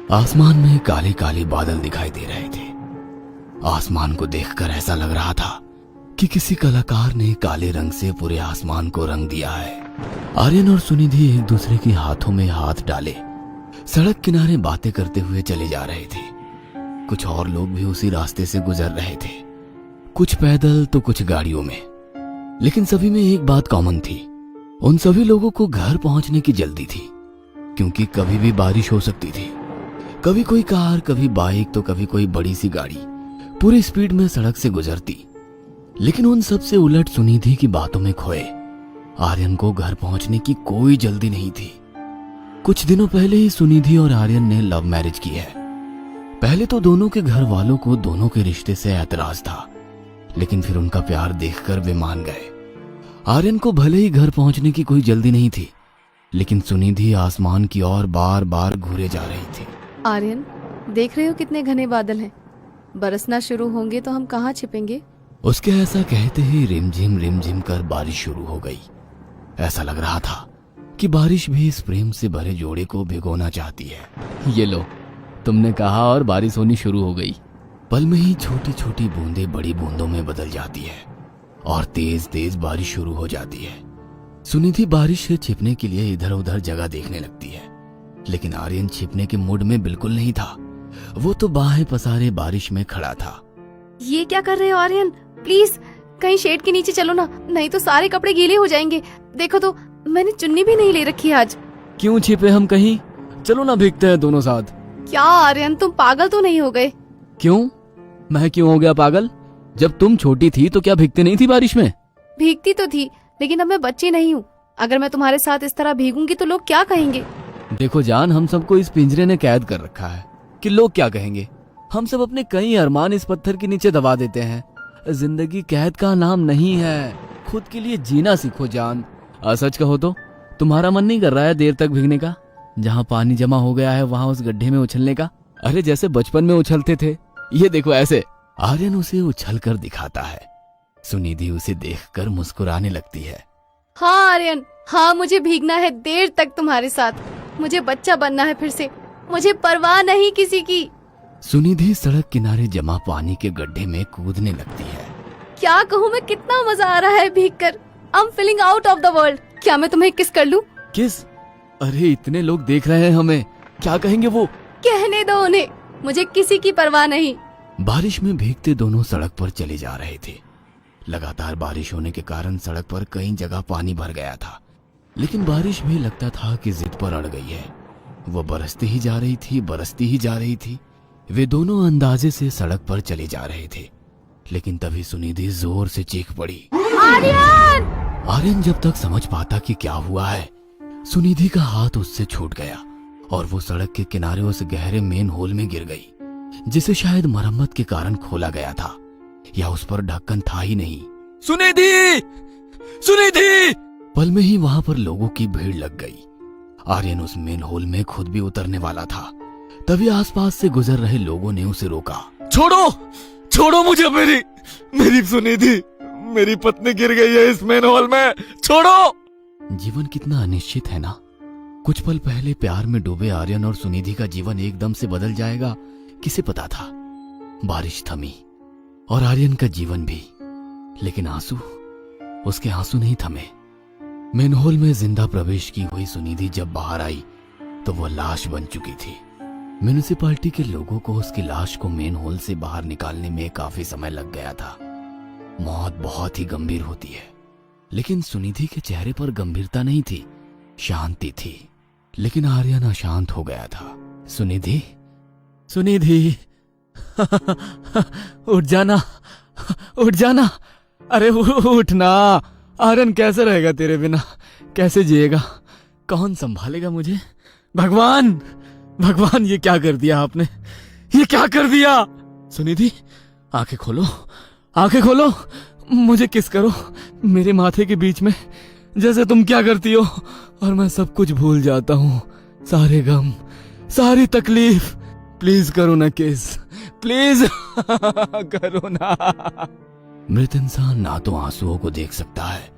आसमान में काले काले बादल दिखाई दे रहे थे। आसमान को देखकर ऐसा लग रहा था कि किसी कलाकार ने काले रंग से पूरे आसमान को रंग दिया है। आर्यन और सुनिधि एक दूसरे के हाथों में हाथ डाले सड़क किनारे बातें करते हुए चले जा रहे थे। कुछ और लोग भी उसी रास्ते से गुजर रहे थे, कुछ पैदल तो कुछ गाड़ियों में। लेकिन सभी में एक बात कॉमन थी, उन सभी लोगों को घर पहुंचने की जल्दी थी, क्योंकि कभी भी बारिश हो सकती थी। कभी कोई कार, कभी बाइक, तो कभी कोई बड़ी सी गाड़ी पूरी स्पीड में सड़क से गुजरती। लेकिन उन सब से उलट सुनिधि की बातों में खोए आर्यन को घर पहुंचने की कोई जल्दी नहीं थी। कुछ दिनों पहले ही सुनिधि और आर्यन ने लव मैरिज की है। पहले तो दोनों के घर वालों को दोनों के रिश्ते से ऐतराज था, लेकिन फिर उनका प्यार देखकर वे मान गए। आर्यन को भले ही घर पहुंचने की कोई जल्दी नहीं थी, लेकिन सुनिधि आसमान की ओर बार बार घूरे जा रही थी। आर्यन, देख रहे हो कितने घने बादल हैं? बरसना शुरू होंगे तो हम कहाँ छिपेंगे? उसके ऐसा कहते ही रिमझिम कर बारिश शुरू हो गई। ऐसा लग रहा था कि बारिश भी इस प्रेम से भरे जोड़े को भिगोना चाहती है। ये लो, तुमने कहा और बारिश होनी शुरू हो गई। पल में ही छोटी छोटी बूंदें बड़ी बूंदों में बदल जाती है और तेज तेज बारिश शुरू हो जाती है। सुनिधि बारिश से छिपने के लिए इधर उधर जगह देखने लगती है, लेकिन आर्यन छिपने के मूड में बिल्कुल नहीं था। वो तो बाहें पसारे बारिश में खड़ा था। ये क्या कर रहे हो आर्यन? प्लीज कहीं शेड के नीचे चलो ना, नहीं तो सारे कपड़े गीले हो जाएंगे। देखो तो, मैंने चुन्नी भी नहीं ले रखी आज। क्यों छिपे हम कहीं? चलो ना भीगते हैं दोनों साथ। क्या आर्यन, तुम पागल तो नहीं हो गए? क्यों? मैं क्यों हो गया पागल? जब तुम छोटी थी तो क्या भीगती नहीं थी बारिश में? भीगती तो थी, लेकिन अब मैं बच्ची नहीं हूँ। अगर मैं तुम्हारे साथ इस तरह भीगूंगी तो लोग क्या कहेंगे? देखो जान, हम सबको इस पिंजरे ने कैद कर रखा है कि लोग क्या कहेंगे। हम सब अपने कई अरमान इस पत्थर के नीचे दबा देते हैं। जिंदगी कैद का नाम नहीं है, खुद के लिए जीना सीखो जान। सच कहो तो तुम्हारा मन नहीं कर रहा है देर तक भीगने का? जहाँ पानी जमा हो गया है वहाँ उस गड्ढे में उछलने का? अरे जैसे बचपन में उछलते थे, ये देखो ऐसे। आर्यन उसे उछल कर दिखाता है। सुनिधि उसे देखकर मुस्कुराने लगती है। हाँ आर्यन, हाँ, मुझे भीगना है देर तक तुम्हारे साथ। मुझे बच्चा बनना है फिर से, मुझे परवाह नहीं किसी की। सुनिधि सड़क किनारे जमा पानी के गड्ढे में कूदने लगती है। क्या कहूँ मैं, कितना मजा आ रहा है भीगकर। I am feeling out of the world. क्या मैं तुम्हें किस कर लूं? किस? अरे इतने लोग देख रहे हैं हमें, क्या कहेंगे वो? कहने दो उन्हें, मुझे किसी की परवाह नहीं। बारिश में भीगते दोनों सड़क पर चले जा रहे थे। लगातार बारिश होने के कारण सड़क पर कई जगह पानी भर गया था, लेकिन बारिश भी लगता था कि जिद पर अड़ गई है। वो बरसती ही जा रही थी, बरसती ही जा रही थी। वे दोनों अंदाजे से सड़क पर चले जा रहे थे, लेकिन तभी सुनिधि जोर से चीख पड़ी, आर्यन! आर्यन जब तक समझ पाता कि क्या हुआ है, सुनिधि का हाथ उससे छूट गया और वो सड़क के किनारे उस गहरे मेन होल में गिर गई, जिसे शायद मरम्मत के कारण खोला गया था या उस पर ढक्कन था ही नहीं। सुनिधि! सुनिधि! पल में ही वहां पर लोगों की भीड़ लग गई। आर्यन उस मेन होल में खुद भी उतरने वाला था, तभी आसपास से गुजर रहे लोगों ने उसे रोका। छोड़ो, छोड़ो मुझे, मेरी सुनिधि, मेरी पत्नी गिर गई है इस मेन होल में, छोड़ो। जीवन कितना अनिश्चित है ना। कुछ पल पहले प्यार में डूबे आर्यन और सुनिधि का जीवन एकदम से बदल जाएगा, किसे पता था। बारिश थमी और आर्यन का जीवन भी, लेकिन आंसू, उसके आंसू नहीं थमे। मेन होल में जिंदा प्रवेश की हुई सुनिधि जब बाहर आई तो वो लाश बन चुकी थी। म्यूनिसिपालिटी के लोगों को उसकी लाश को मेन होल से बाहर निकालने में काफी समय लग गया था। मौत बहुत ही गंभीर होती है, लेकिन सुनिधि के चेहरे पर गंभीरता नहीं थी, शांति थी। लेकिन आर्यन अशांत हो गया था। सुनिधि, सुनिधि, उठ जाना, उठ जाना। अरे उठना। आर्यन कैसे रहेगा तेरे बिना? कैसे जिएगा? कौन संभालेगा मुझे? भगवान, भगवान, ये क्या कर दिया आपने? ये क्या कर दिया? सुनिधि, आंखें खोलो, आंखें खोलो, मुझे किस करो मेरे माथे के बीच में, जैसे तुम क्या करती हो, और मैं सब कुछ भूल जाता हूँ, सारे गम, सारी तकलीफ। प्लीज करो ना किस, प्लीज करो ना। मृत इंसान ना तो आंसुओं को देख सकता है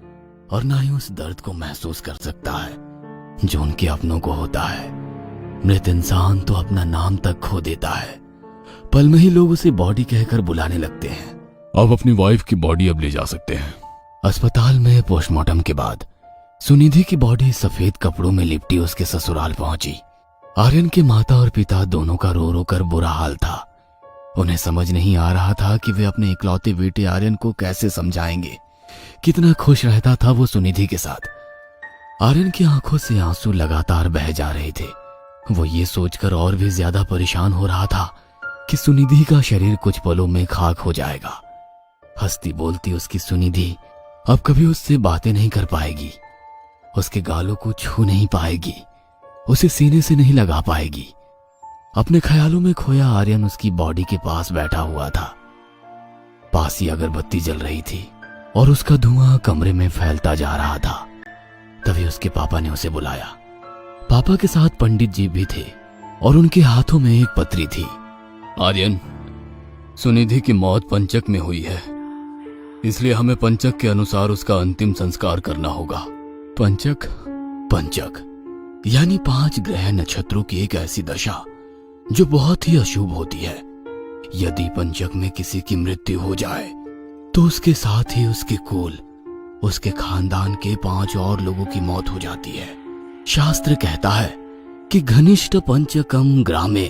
और ना ही उस दर्द को महसूस कर सकता है जो उनके अपनों को होता है। मृत इंसान तो अपना नाम तक खो देता है। पल में ही लोग उसे बॉडी कहकर बुलाने लगते हैं। आप अपनी वाइफ की बॉडी अब ले जा सकते हैं। अस्पताल में पोस्टमार्टम के बाद सुनिधि की बॉडी सफेद कपड़ों में लिपटी उसके ससुराल पहुंची। आर्यन के माता और पिता दोनों का रो रो कर बुरा हाल था। उन्हें समझ नहीं आ रहा था कि वे अपने इकलौते बेटे आर्यन को कैसे समझाएंगे। कितना खुश रहता था वो सुनिधि के साथ। आर्यन की आंखों से आंसू लगातार बह जा रहे थे। वो ये सोचकर और भी ज्यादा परेशान हो रहा था कि सुनिधि का शरीर कुछ पलों में खाक हो जाएगा। हंसती बोलती उसकी सुनिधि अब कभी उससे बातें नहीं कर पाएगी, उसके गालों को छू नहीं पाएगी, उसे सीने से नहीं लगा पाएगी। अपने ख्यालों में खोया आर्यन उसकी बॉडी के पास बैठा हुआ था। पास ही अगरबत्ती जल रही थी और उसका धुआं कमरे में फैलता जा रहा था। तभी उसके पापा ने उसे बुलाया। पापा के साथ पंडित जी भी थे और उनके हाथों में एक पत्री थी। आर्यन, सुनिधि की मौत पंचक में हुई है, इसलिए हमें पंचक के अनुसार उसका अंतिम संस्कार करना होगा। पंचक? पंचक यानी 5 ग्रह नक्षत्रों की एक ऐसी दशा जो बहुत ही अशुभ होती है। यदि पंचक में किसी की मृत्यु हो जाए तो उसके साथ ही उसके कुल, उसके खानदान के 5 और लोगों की मौत हो जाती है। शास्त्र कहता है कि घनिष्ठ पंचकम ग्रामे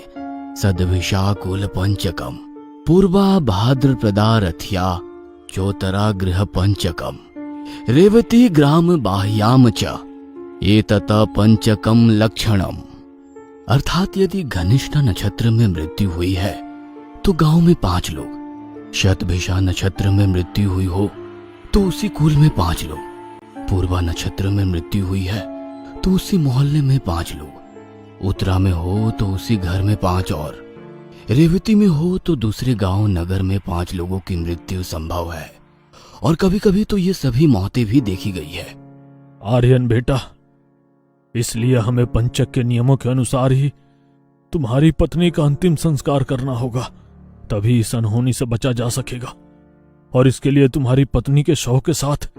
सदभिषा कुल पंचकम पूर्वा भाद्रप्रदा रथ्या चोतरा गृह पंचकम रेवती ग्राम बाह्याम च एतत पंचकम लक्षणम। अर्थात यदि घनिष्ठ नक्षत्र में मृत्यु हुई है तो गांव में 5 लोग, शतभिषा नक्षत्र में मृत्यु हुई हो तो उसी कुल में 5 लोग, पूर्वा नक्षत्र में मृत्यु हुई है तो उसी मोहल्ले में 5 लोग, उत्तरा में हो तो उसी घर में 5 और, रेवती में हो तो दूसरे गांव नगर में 5 लोगों की मृत्यु संभव है। और कभी कभी तो ये सभी मौतें भी देखी गई है। आर्यन बेटा, इसलिए हमें पंचक के नियमों के अनुसार ही तुम्हारी पत्नी का अंतिम संस्कार करना होगा, तभी इस अनहोनी से बचा जा सकेगा। और इसके लिए तुम्हारी पत्नी के शव के साथ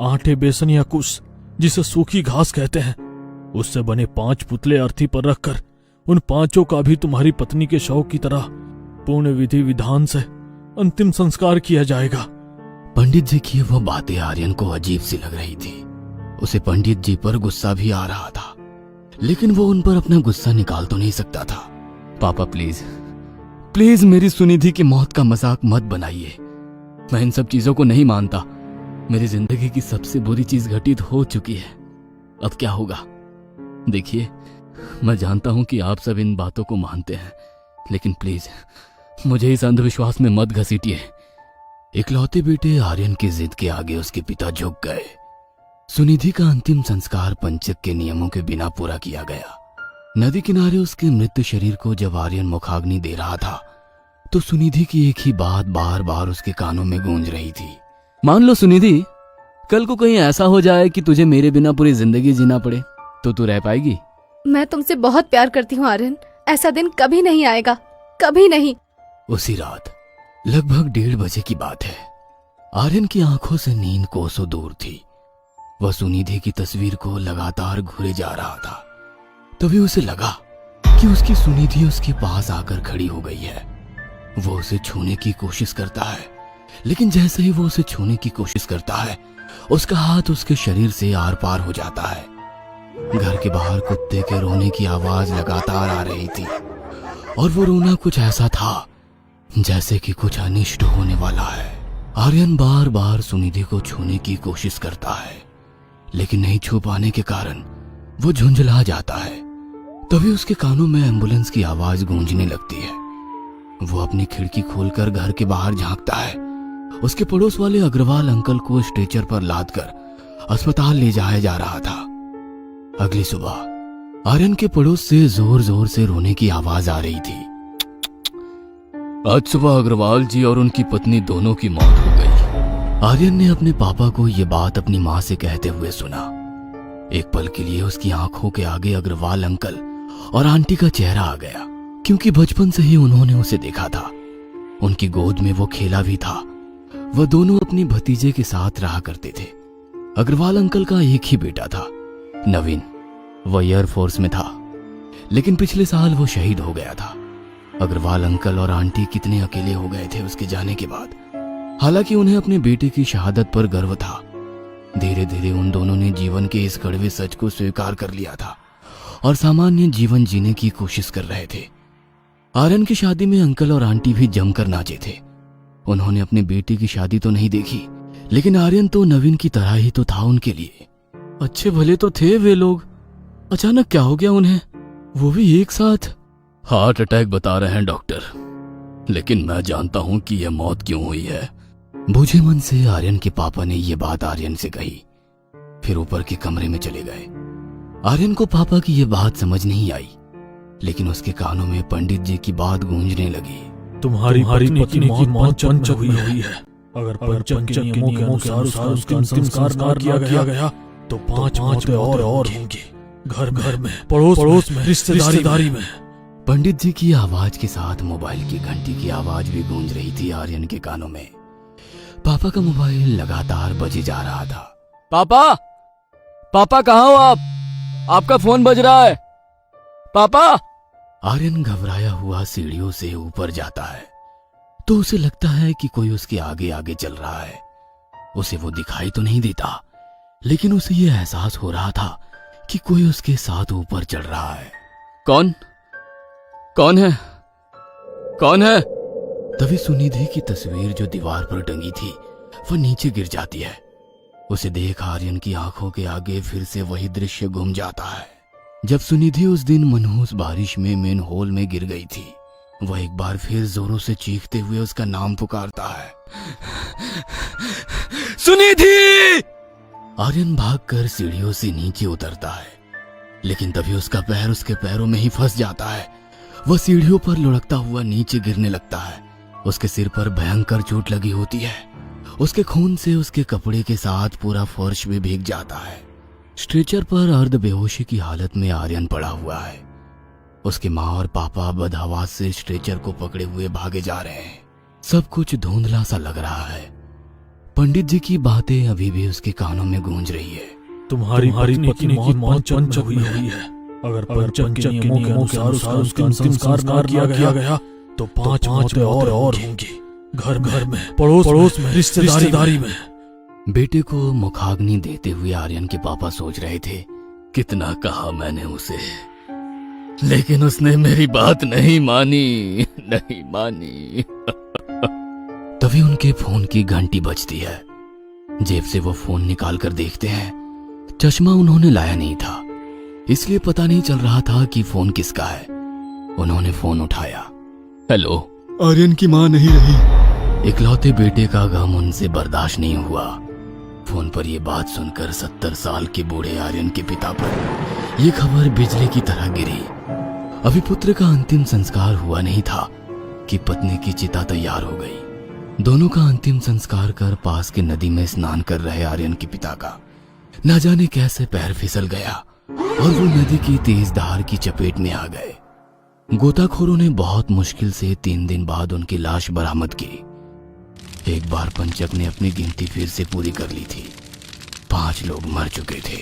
आटे, बेसन या कुश, जिसे सूखी घास कहते हैं, उससे बने 5 पुतले अर्थी पर रखकर उन 5 का भी तुम्हारी पत्नी के शव की तरह पूर्ण विधि विधान से अंतिम संस्कार किया जाएगा। पंडित जी की वह बातें आर्यन को अजीब सी लग रही थी। उसे पंडित जी पर गुस्सा भी आ रहा था, लेकिन वो उन पर अपना गुस्सा निकाल तो नहीं सकता था। पापा प्लीज प्लीज मेरी सुनिधि की मौत का मजाक मत बनाइए। मैं इन सब चीजों को नहीं मानता। मेरी जिंदगी की सबसे बुरी चीज घटित हो चुकी है, अब क्या होगा? देखिए, मैं जानता हूं कि आप सब इन बातों को मानते हैं, लेकिन प्लीज मुझे इस अंधविश्वास में मत घसीटिए। इकलौते बेटे आर्यन की जिद के आगे उसके पिता झुक गए। सुनिधि का अंतिम संस्कार पंचक के नियमों के बिना पूरा किया गया। नदी किनारे उसके मृत शरीर को जब आर्यन मुखाग्नि दे रहा था तो सुनिधि की एक ही बात बार बार उसके कानों में गूंज रही थी। मान लो सुनिधि, कल को कहीं ऐसा हो जाए कि तुझे मेरे बिना पूरी जिंदगी जीना पड़े, तो तू रह पाएगी? मैं तुमसे बहुत प्यार करती हूँ आर्यन, ऐसा दिन कभी नहीं आएगा, कभी नहीं। उसी रात लगभग 1:30 बजे की बात है। आर्यन की आंखों से नींद कोसों दूर थी। वह सुनिधि की तस्वीर को लगातार घूरे जा रहा था। तभी उसे लगा कि उसकी सुनिधि उसके पास आकर खड़ी हो गई है। वो उसे छूने की कोशिश करता है, लेकिन जैसे ही वो उसे छूने की कोशिश करता है, उसका हाथ उसके शरीर से आर पार हो जाता है। घर के बाहर कुत्ते के रोने की आवाज लगातार आ रही थी और वो रोना कुछ ऐसा था जैसे कि कुछ अनिष्ट होने वाला है। आर्यन बार बार सुनिधि को छूने की कोशिश करता है, लेकिन नहीं छू पाने के कारण वो झुंझला जाता है। तभी उसके कानों में एम्बुलेंस की आवाज गूंजने लगती है। वो अपनी खिड़की खोलकर घर के बाहर झांकता है। उसके पड़ोस वाले अग्रवाल अंकल को स्ट्रेचर पर लादकर अस्पताल ले जाया जा रहा था। अगली सुबह आर्यन के पड़ोस से जोर जोर से रोने की आवाज आ रही थी। आज सुबह अग्रवाल जी और उनकी पत्नी दोनों की मौत हो गई। आर्यन ने अपने पापा को यह बात अपनी माँ से कहते हुए सुना। एक पल के लिए उसकी आंखों के आगे अग्रवाल अंकल और आंटी का चेहरा आ गया, क्योंकि बचपन से ही उन्होंने उसे देखा था। उनकी गोद में वो खेला भी था। वह दोनों अपनी भतीजे के साथ रहा करते थे। अग्रवाल अंकल का एक ही बेटा था, नवीन। वह एयरफोर्स में था, लेकिन पिछले साल वो शहीद हो गया था। अग्रवाल अंकल और आंटी कितने अकेले हो गए थे उसके जाने के बाद। हालांकि उन्हें अपने बेटे की शहादत पर गर्व था। धीरे धीरे उन दोनों ने जीवन के इस कड़वे सच को स्वीकार कर लिया था और सामान्य जीवन जीने की कोशिश कर रहे थे। आर्यन की शादी में अंकल और आंटी भी जमकर नाचे थे। उन्होंने अपने बेटे की शादी तो नहीं देखी, लेकिन आर्यन तो नवीन की तरह ही तो था उनके लिए। अच्छे भले तो थे वे लोग, अचानक क्या हो गया उन्हें, वो भी एक साथ? हार्ट अटैक बता रहे हैं डॉक्टर, लेकिन मैं जानता हूं कि यह मौत क्यों हुई है। बूझे मन से आर्यन के पापा ने यह बात आर्यन से कही, फिर ऊपर के कमरे में चले गए। आर्यन को पापा की यह बात समझ नहीं आई, लेकिन उसके कानों में पंडित जी की बात गूंजने लगी। तुम्हारी पत्नी की मौत पंचक में हुई है। अगर पंचक के नियमों के अनुसार उसका अंतिम संस्कार ना किया गया तो 5 मौतें और होंगी, घर में, पड़ोस में, रिश्तेदारी में। पंडित जी की आवाज के साथ मोबाइल की घंटी की आवाज भी गूंज रही थी आर्यन के कानों में। पापा का मोबाइल लगातार बजे जा रहा था। पापा कहाँ हो आप? आपका फोन बज रहा है पापा। आर्यन घबराया हुआ सीढ़ियों से ऊपर जाता है तो उसे लगता है कि कोई उसके आगे आगे चल रहा है। उसे वो दिखाई तो नहीं देता, लेकिन उसे ये एहसास हो रहा था कि कोई उसके साथ ऊपर चढ़ रहा है। कौन है? तभी सुनिधि की तस्वीर जो दीवार पर टंगी थी वह नीचे गिर जाती है। उसे देख आर्यन की आंखों के आगे फिर से वही दृश्य घूम जाता है जब सुनिधि उस दिन मनहूस बारिश में मेन हॉल में गिर गई थी। वह एक बार फिर जोरों से चीखते हुए उसका नाम पुकारता है, सुनिधि! आर्यन भागकर सीढ़ियों से नीचे उतरता है, लेकिन तभी उसका पैर उसके पैरों में ही फंस जाता है। वह सीढ़ियों पर लुढ़कता हुआ नीचे गिरने लगता है। उसके सिर पर भयंकर चोट लगी होती है। उसके खून से उसके कपड़े के साथ पूरा फर्श भी भीग जाता है। स्ट्रेचर पर अर्ध बेहोशी की हालत में आर्यन पड़ा हुआ है। उसके माँ और पापा बदहवास से स्ट्रेचर को पकड़े हुए भागे जा रहे हैं। सब कुछ धुंधला सा लग रहा है। पंडित जी की बातें अभी भी उसके कानों में गूंज रही है। तुम्हारी पत्नी की मौत पंचक हुई है। अगर पंचक के नियमों के अनुसार उसका अंतिम संस्कार ना किया गया तो 5 मौतें और होंगी, घर में, पड़ोस में, रिश्तेदारी में। बेटे को मुखाग्नि देते हुए आर्यन के पापा सोच रहे थे, कितना कहा मैंने उसे, लेकिन उसने मेरी बात नहीं मानी। तभी उनके फोन की घंटी बजती है। जेब से वो फोन निकाल कर देखते हैं। चश्मा उन्होंने लाया नहीं था, इसलिए पता नहीं चल रहा था कि फोन किसका है। उन्होंने फोन उठाया। हेलो। आर्यन की माँ नहीं रही। इकलौते बेटे का गम उनसे बर्दाश्त नहीं हुआ। फोन पर यह बात सुनकर 70 साल के बूढ़े आर्यन के पिता पर यह खबर बिजली की तरह गिरी। अभी पुत्र का अंतिम संस्कार हुआ नहीं था कि पत्नी की चिता तैयार हो गई। दोनों का अंतिम संस्कार कर पास के नदी में स्नान कर रहे आर्यन के पिता का न जाने कैसे पैर फिसल गया और वो नदी की तेज धार की चपेट में आ गए। गोताखोरों ने बहुत मुश्किल से 3 दिन बाद उनकी लाश बरामद की। एक बार पंचक ने अपनी गिनती फिर से पूरी कर ली थी। 5 लोग मर चुके थे।